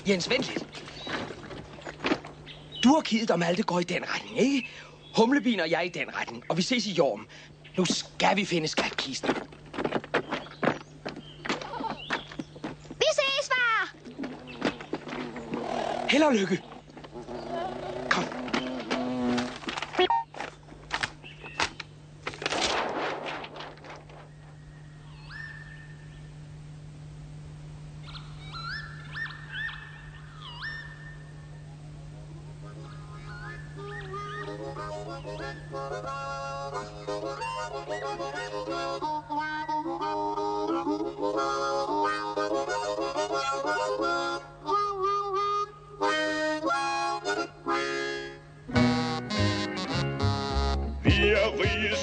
Jens, vent lidt. Du og Kid og Malte går i den retning, ikke? Humlebien og jeg i den retning, og vi ses i Jorm. Nu skal vi finde skatkisten. Vi ses, far! Held og lykke. Kom.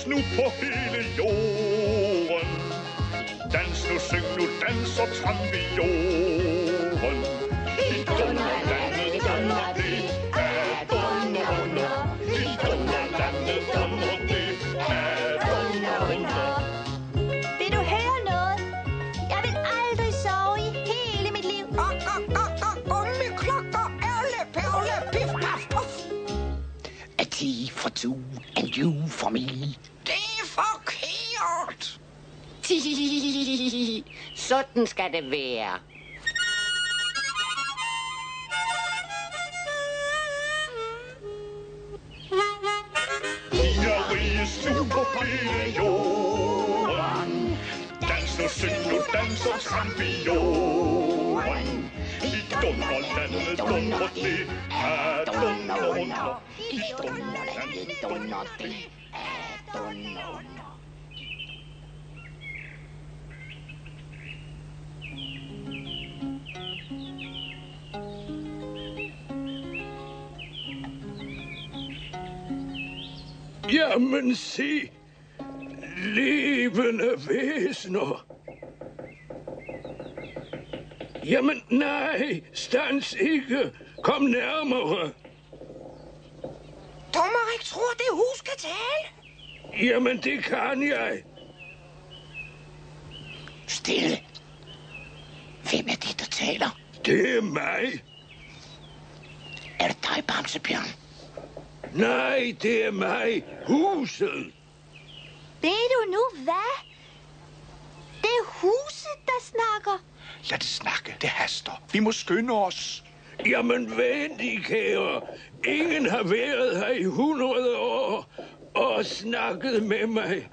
Nu på hele jorden. Dans nu, syng nu, dans og tramp i jorden. I dunderlandet dunder det af dunder. I dunderlandet dunder det af dunder. Vil du høre noget? Jeg vil aldrig sove i hele mit liv. Klokker, ærle, perle, pif, paf, puff. A tea for two and you for me. Det er forkert. Sådan skal det være. Jeg riges nu på hele jorden. Dans nu, syng nu, dans og tramp i jorden. I dunderlandet dunder det af dunder. I dunderlandet dunder det af dunder. Jamen se, levende væsener. Jamen nej, stans ikke. Kom nærmere. Tommerik tror, det hus kan tale. Jamen det kan jeg. Stille. Hvem er det, der taler? Det er mig. Er det dig, Bamsebjørn? Nej, det er mig. Huset. Ved du nu hvad? Det er huset, der snakker. Lad det snakke, det haster. Vi må skynde os. Jamen venlig, kære. Ingen har været her i 100 år og snakket med mig.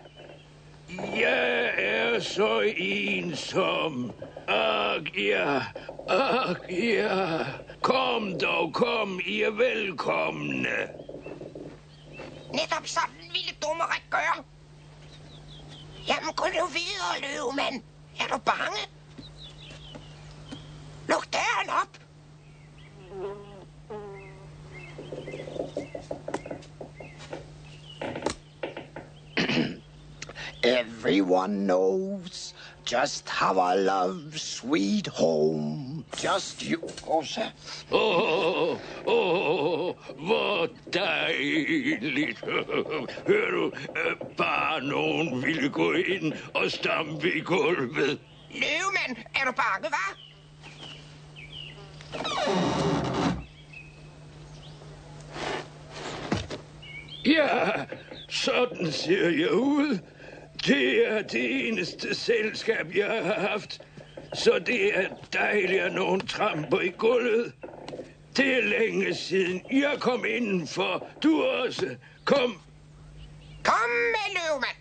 Jeg er så ensom. Ak ja. Kom dog, kom. I er velkomne. Netop sådan ville Tommerik gøre. Jamen, gå nu videre, løvemand. Er du bange? Luk døren op. Everyone knows just how I love sweet home. Just you, Rosa. Hvor dejligt. Hør du, bare nogen ville gå ind og stampe i gulvet. Løvemand, er du bange, hva'? Ja, sådan ser jeg ud. Det er det eneste selskab, jeg har haft. Så det er dejligt, at nogen tramper i gulvet. Det er længe siden. Jeg kom indenfor. Du også. Kom. Kom med, løvemand.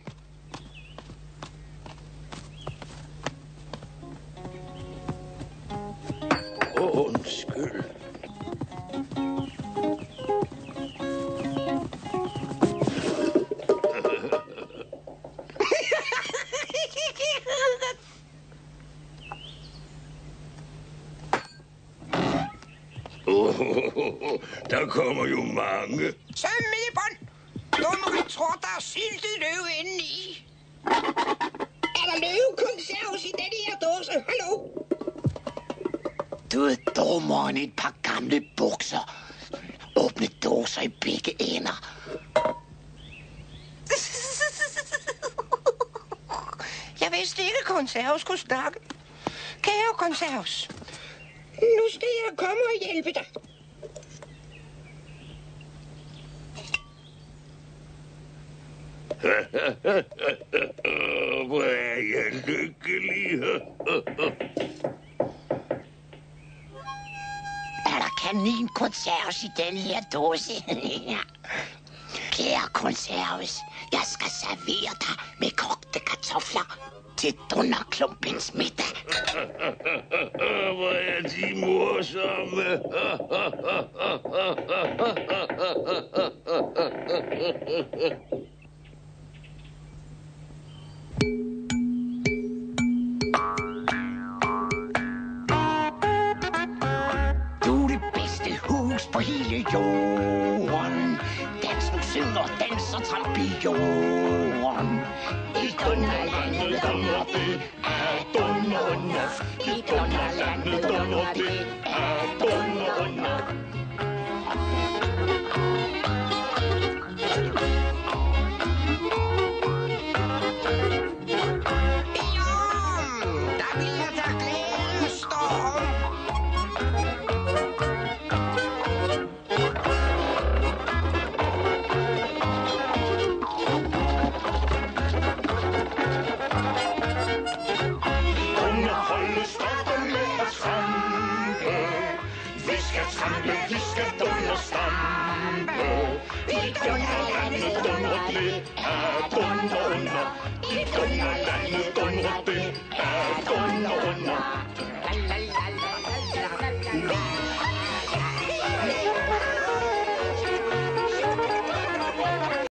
Undskyld. Der kommer jo mange. Sømme i bånd. Tommerik tror, der er syltet løve inde i. Er der løvekonserves i denne her dåse? Hallo? Du er dummere end et par gamle bukser. Åbne dåser i begge ender. Jeg vidste ikke, konserves kunne snakke. Kære konserves, Nu skal jeg komme og hjælpe dig. Hvor er jeg lykkelig. Er der kaninkonserves i den her dåse? Kære konserves, jeg skal servere dig med kogte kartofler til dunderklumpens middag. Hvor er de morsomme. Du er det bedste hus på hele jorden. Dans nu synger, dans og tramp i jorden. I dunderlandet dunder det er dunderunder. I dunderlandet dunder det er dunderunder. Der bliver der glædens storm. Underholde starter med at trampe. Vi skal trampe, vi skal dunderstampe. I dunderlandet dunder det er dunderunder. I dunderlandet dunder det er dunderunder.